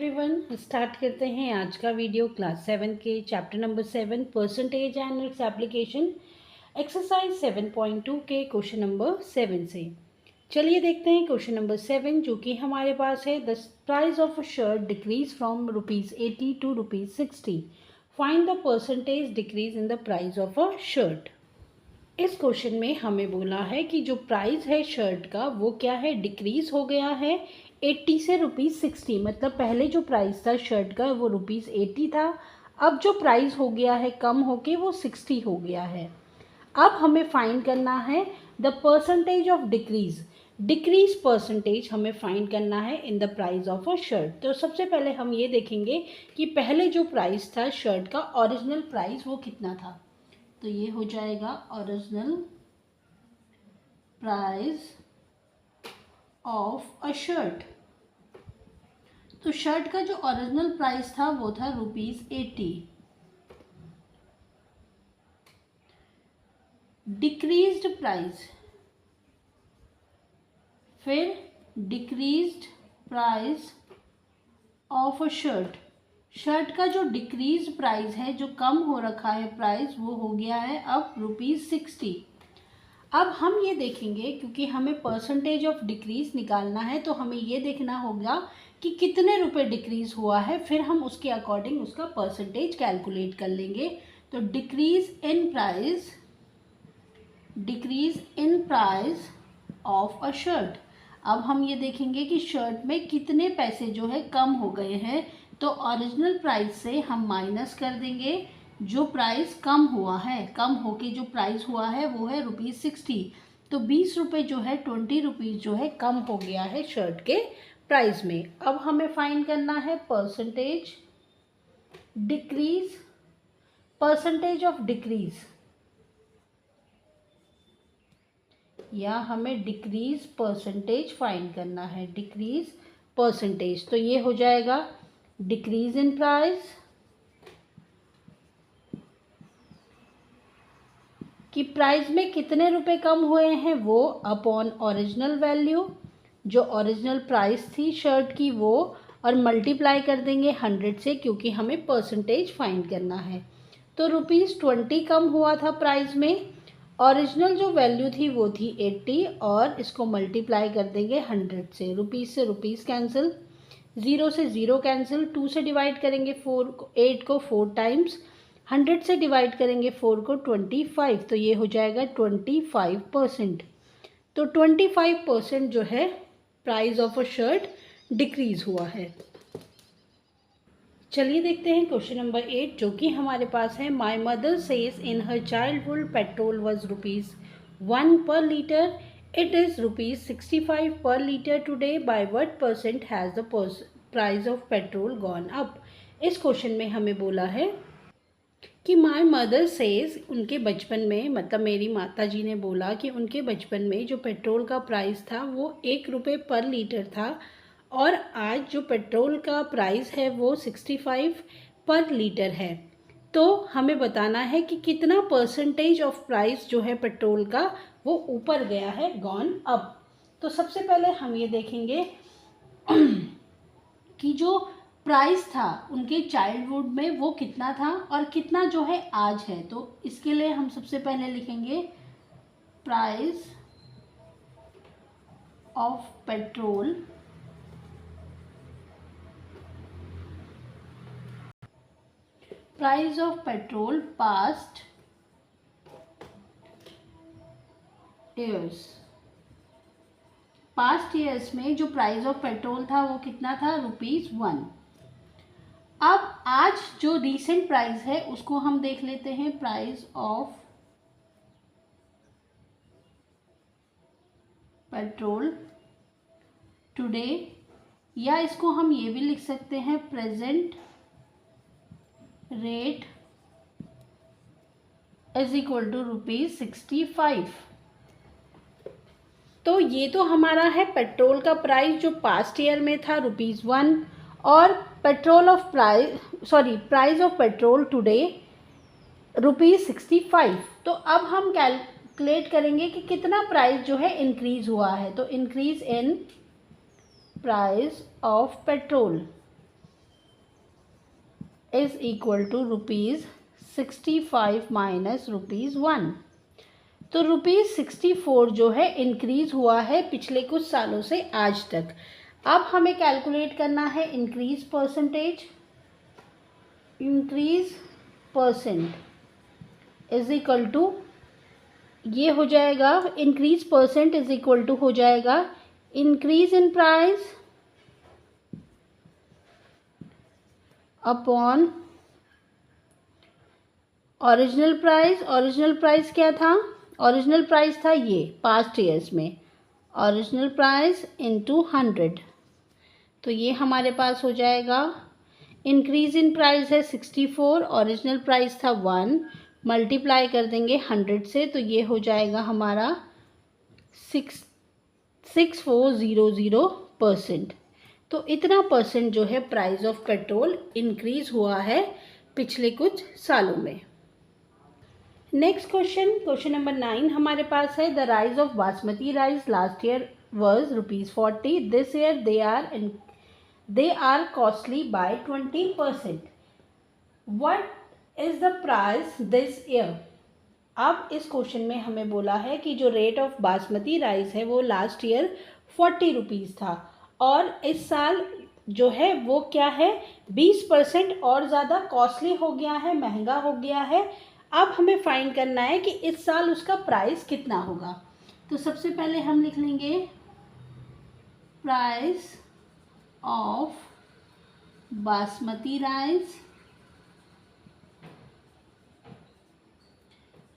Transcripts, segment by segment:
Everyone, start करते हैं आज का वीडियो क्लास 7 के chapter number 7 percentage and its application exercise 7.2 के क्वेश्चन नंबर 7 से। चलिए देखते हैं क्वेश्चन नंबर 7 जो कि हमारे पास है। The price of a shirt decreases from ₹80 to ₹60। Find the percentage decrease in the price of a shirt. इस क्वेश्चन में हमें बोला है कि जो प्राइस है शर्ट का वो क्या है, डिक्रीज हो गया है 80 से ₹60। मतलब पहले जो प्राइस था शर्ट का वो ₹80 था, अब जो प्राइस हो गया है कम होके वो 60 हो गया है। अब हमें फाइंड करना है the percentage of decrease. Decrease percentage हमें फाइंड करना है इन the price of a shirt. तो सबसे पहले हम ये देखेंगे कि पहले जो प्राइस था शर्ट का ओरिजिनल प्राइस वो कितना था। तो ये हो जाएगा original price of a shirt. तो शर्ट का जो ओरिजिनल प्राइस था वो था ₹80। डिक्रीज्ड प्राइस, फिर decreased price of a shirt. Shirt का जो डिक्रीज प्राइस है, जो कम हो रखा है प्राइस, वो हो गया है अब ₹60। अब हम ये देखेंगे क्योंकि हमें परसेंटेज ऑफ डिक्रीज निकालना है तो हमें ये देखना होगा कि कितने रुपए डिक्रीज हुआ है, फिर हम उसके अकॉर्डिंग उसका परसेंटेज कैलकुलेट कर लेंगे। तो decrease in price of a shirt. अब हम ये देखेंगे कि शर्ट में कितने पैसे जो है कम हो गए हैं। तो ओरिजिनल प्राइस से हम माइनस कर देंगे जो प्राइस कम हुआ है, कम होके जो प्राइस हुआ है वो है ₹60। तो 20 रुपये जो है 20 रुपीज़ जो है कम हो गया है शर्ट के प्राइस में। अब हमें फाइंड करना है परसेंटेज ऑफ डिक्रीज, या हमें डिक्रीज परसेंटेज फाइंड करना है। डिक्रीज परसेंटेज तो ये हो जाएगा डिक्रीज इन प्राइस कि प्राइस में कितने रुपए कम हुए हैं वो अपॉन ओरिजिनल वैल्यू, जो ओरिजिनल प्राइस थी शर्ट की वो, और मल्टीप्लाई कर देंगे 100 से क्योंकि हमें परसेंटेज फाइंड करना है। तो ₹20 कम हुआ था प्राइस में, ओरिजिनल जो वैल्यू थी वो थी 80 और इसको मल्टीप्लाई कर देंगे 100 से। रुपीज़ से रुपीज़ कैंसिल, 0 से 0 कैंसिल, 2 से डिवाइड करेंगे 8 को 4 टाइम्स, 100 से डिवाइड करेंगे 4 को 25, तो ये हो जाएगा 25%। तो 25% जो है price of a shirt decrease हुआ है। चलिए देखते हैं क्वेश्चन नंबर 8 जो कि हमारे पास है। My mother says in her childhood petrol was ₹1 पर लीटर, इट इज़ ₹65 पर litre today, by what percent has the price of petrol gone up. इस क्वेश्चन में हमें बोला है कि माई मदर सेज, उनके बचपन में, मतलब मेरी माता जी ने बोला कि उनके बचपन में जो पेट्रोल का प्राइस था वो ₹1 पर लीटर था और आज जो पेट्रोल का प्राइस है वो 65 पर लीटर है। तो हमें बताना है कि कितना परसेंटेज ऑफ प्राइस जो है पेट्रोल का वो ऊपर गया है, गॉन अप। तो सबसे पहले हम ये देखेंगे कि जो प्राइस था उनके चाइल्डहुड में वो कितना था और कितना जो है आज है। तो इसके लिए हम सबसे पहले लिखेंगे price of petrol past years. Past years में जो प्राइस ऑफ पेट्रोल था वो कितना था, ₹1। अब आज जो रीसेंट प्राइस है उसको हम देख लेते हैं, प्राइस ऑफ पेट्रोल टुडे, या इसको हम ये भी लिख सकते हैं present rate is equal to ₹65। तो ये तो हमारा है पेट्रोल का प्राइस जो पास्ट ईयर में था ₹1, और प्राइस ऑफ पेट्रोल टुडे ₹65। तो अब हम कैलकुलेट करेंगे कि कितना प्राइस जो है इंक्रीज हुआ है। तो increase in price of petrol is equal to ₹65 minus ₹1। तो ₹64 जो है इंक्रीज़ हुआ है पिछले कुछ सालों से आज तक। अब हमें कैलकुलेट करना है increase percentage. Increase percent is equal to, ये हो जाएगा increase percent is equal to हो जाएगा increase in price upon original price. Original price क्या था? ओरिजिनल प्राइस था ये पास्ट ईयर्स में, ओरिजिनल प्राइस इनटू 100। तो ये हमारे पास हो जाएगा इंक्रीज इन प्राइस है 64, ओरिजिनल प्राइस था 1, मल्टीप्लाई कर देंगे 100 से, तो ये हो जाएगा हमारा 6400%। तो इतना परसेंट जो है प्राइस ऑफ पेट्रोल इंक्रीज हुआ है पिछले कुछ सालों में। नेक्स्ट क्वेश्चन, क्वेश्चन नंबर 9 हमारे पास है the rise of basmati rice last year was ₹40, this year they are costly by 20%. What is the price this year? अब इस क्वेश्चन में हमें बोला है कि जो रेट ऑफ बासमती राइस है वो लास्ट ईयर ₹40 था और इस साल जो है वो क्या है 20% और ज़्यादा कॉस्टली हो गया है, महंगा हो गया है। अब हमें फाइंड करना है कि इस साल उसका प्राइस कितना होगा। तो सबसे पहले हम लिख लेंगे price of basmati rice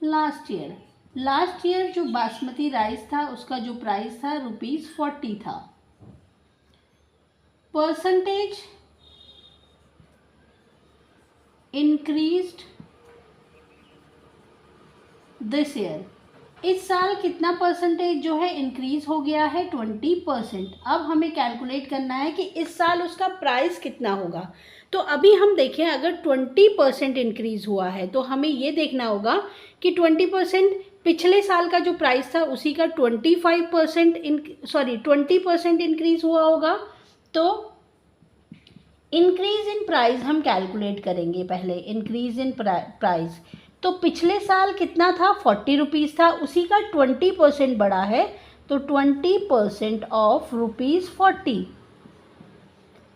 last year. Last year जो बासमती राइस था उसका जो प्राइस था ₹40 था। परसेंटेज इंक्रीज्ड दिस ईयर, इस साल कितना परसेंटेज जो है इंक्रीज हो गया है 20%। अब हमें कैलकुलेट करना है कि इस साल उसका प्राइस कितना होगा। तो अभी हम देखें अगर 20% इंक्रीज हुआ है तो हमें ये देखना होगा कि 20% पिछले साल का जो प्राइस था उसी का 20% इंक्रीज हुआ होगा। तो इंक्रीज इन प्राइस हम कैलकुलेट करेंगे पहले, इंक्रीज इन प्राइस। तो पिछले साल कितना था ₹40 था, उसी का 20% बढ़ा है, तो 20% ऑफ ₹40।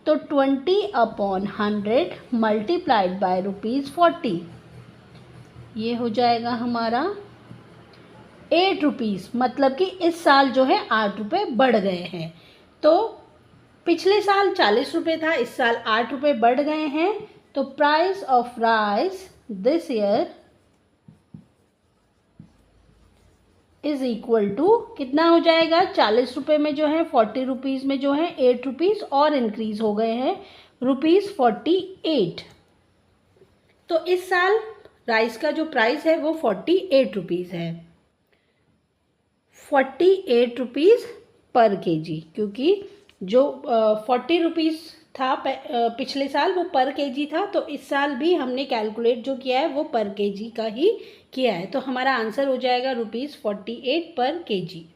तो 20/100 मल्टीप्लाइड बाय ₹40, ये हो जाएगा हमारा ₹8, मतलब कि इस साल जो है ₹8 बढ़ गए हैं। तो पिछले साल ₹40 था, इस साल ₹8 बढ़ गए हैं। तो price of rice this year is equal to कितना हो जाएगा, ₹40 में जो है ₹40 में जो है ₹8 और इंक्रीज हो गए हैं ₹48। तो इस साल राइस का जो प्राइस है वो ₹48 है, ₹48 पर केजी, क्योंकि जो ₹40 था पिछले साल वो पर केजी था। तो इस साल भी हमने कैलकुलेट जो किया है वो पर केजी का ही किया है। तो हमारा आंसर हो जाएगा ₹48 पर केजी।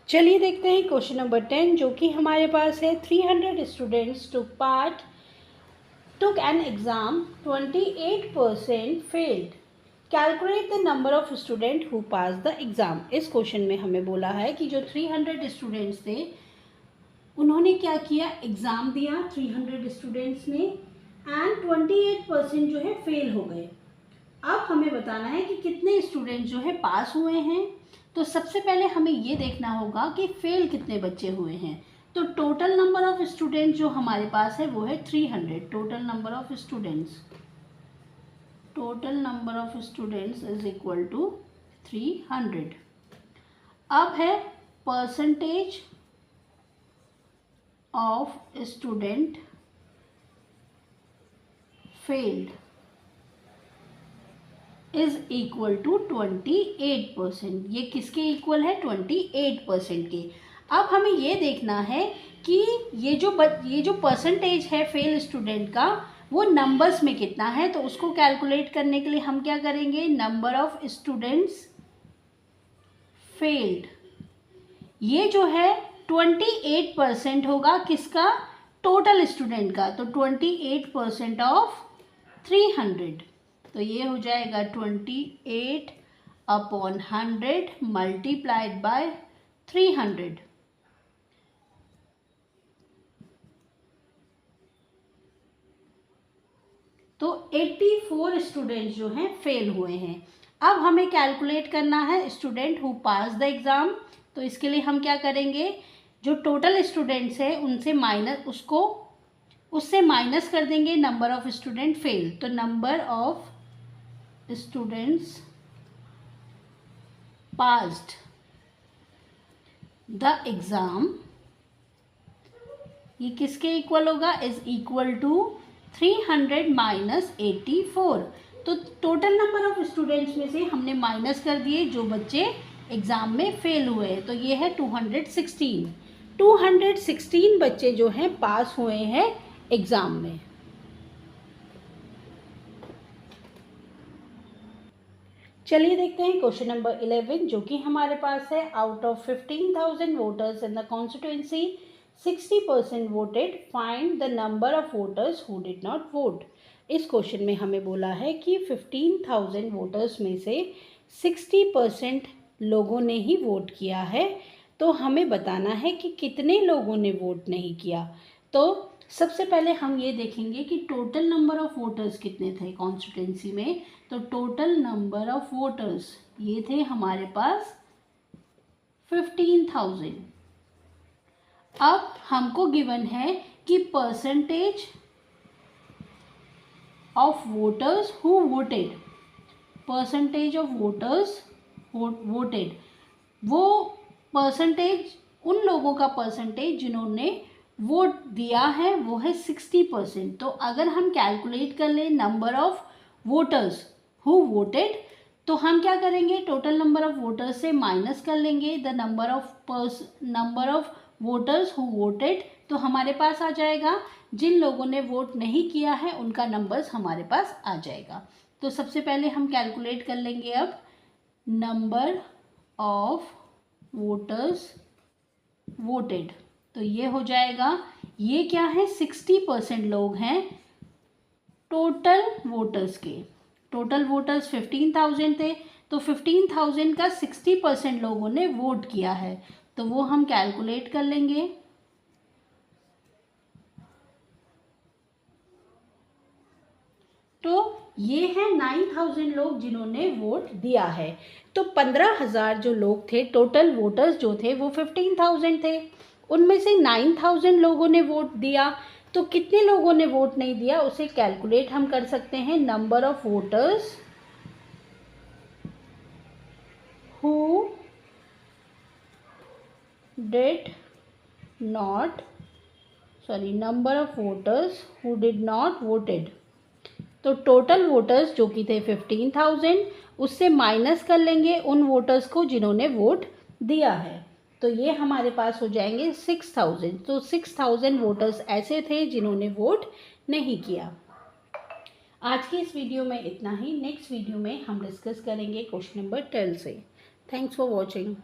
चलिए देखते हैं क्वेश्चन नंबर 10 जो कि हमारे पास है 300 students took an exam, 28% failed. Calculate the number of students who passed the exam. इस क्वेश्चन में हमें बोला है कि जो 300 स्टूडेंट्स थे उन्होंने क्या किया, एग्ज़ाम दिया 300 स्टूडेंट्स ने एंड 28% जो है फेल हो गए। अब हमें बताना है कि कितने स्टूडेंट जो है पास हुए हैं। तो सबसे पहले हमें ये देखना होगा कि फेल कितने बच्चे हुए हैं। तो टोटल नंबर ऑफ स्टूडेंट जो हमारे पास है वो है 300। Total number of students is equal to 300। अब है percentage of student failed is equal to 28%। ये किसके इक्वल है, 28% के। अब हमें ये देखना है कि ये जो परसेंटेज है फेल स्टूडेंट का वो नंबर्स में कितना है। तो उसको कैलकुलेट करने के लिए हम क्या करेंगे, नंबर ऑफ स्टूडेंट्स फेल्ड, ये जो है 28% होगा किसका, टोटल स्टूडेंट का। तो 28% ऑफ 300। तो ये हो जाएगा 28/100 मल्टीप्लाइड बाय 300। तो 84 स्टूडेंट्स जो हैं फेल हुए हैं। अब हमें कैलकुलेट करना है student who pass the exam. तो इसके लिए हम क्या करेंगे, जो टोटल स्टूडेंट्स है उनसे उससे माइनस कर देंगे नंबर ऑफ स्टूडेंट फेल। तो number of students passed the exam, ये किसके इक्वल होगा, इज इक्वल टू 300 माइनस 84। तो टोटल नंबर ऑफ स्टूडेंट्स में से हमने माइनस कर दिए जो बच्चे एग्ज़ाम में फेल हुए हैं। तो ये है 216 बच्चे जो हैं पास हुए हैं एग्ज़ाम में। चलिए देखते हैं क्वेश्चन नंबर 11 जो कि हमारे पास है। Out of 15,000 voters in the constituency 60% voted, find the number of voters who did not vote. इस क्वेश्चन में हमें बोला है कि 15,000 वोटर्स में से 60% लोगों ने ही वोट किया है। तो हमें बताना है कि कितने लोगों ने वोट नहीं किया। तो सबसे पहले हम ये देखेंगे कि टोटल नंबर ऑफ वोटर्स कितने थे कॉन्स्टिट्यूंसी में। तो टोटल नंबर ऑफ वोटर्स ये थे हमारे पास 15,000। अब हमको गिवन है कि percentage of voters who voted, percentage of voters voted, वो परसेंटेज उन लोगों का परसेंटेज जिन्होंने वोट दिया है वो है 60%। तो अगर हम कैलकुलेट कर लें number of voters who voted, तो हम क्या करेंगे, टोटल नंबर ऑफ वोटर्स से माइनस कर लेंगे the number of voters who voted. तो हमारे पास आ जाएगा जिन लोगों ने वोट नहीं किया है उनका नंबर्स हमारे पास आ जाएगा। तो सबसे पहले हम कैलकुलेट कर लेंगे अब नंबर ऑफ वोटर्स वोटेड। तो ये हो जाएगा, ये क्या है, 60% लोग हैं टोटल वोटर्स के। टोटल वोटर्स 15,000 थे, तो 15,000 का 60% लोगों ने वोट किया है। तो वो हम कैलकुलेट कर लेंगे। तो ये है 9,000 लोग जिन्होंने वोट दिया है। तो 15,000 जो लोग थे टोटल वोटर्स जो थे वो 15,000 थे, उनमें से 9,000 लोगों ने वोट दिया। तो कितने लोगों ने वोट नहीं दिया उसे कैलकुलेट हम कर सकते हैं, number of voters who did not voted. तो टोटल वोटर्स जो कि थे 15,000 उससे माइनस कर लेंगे उन वोटर्स को जिन्होंने वोट दिया है। तो ये हमारे पास हो जाएंगे 6,000। तो 6,000 वोटर्स ऐसे थे जिन्होंने वोट नहीं किया। आज की इस वीडियो में इतना ही। नेक्स्ट वीडियो में हम डिस्कस करेंगे क्वेश्चन नंबर 12 से। Thanks for watching.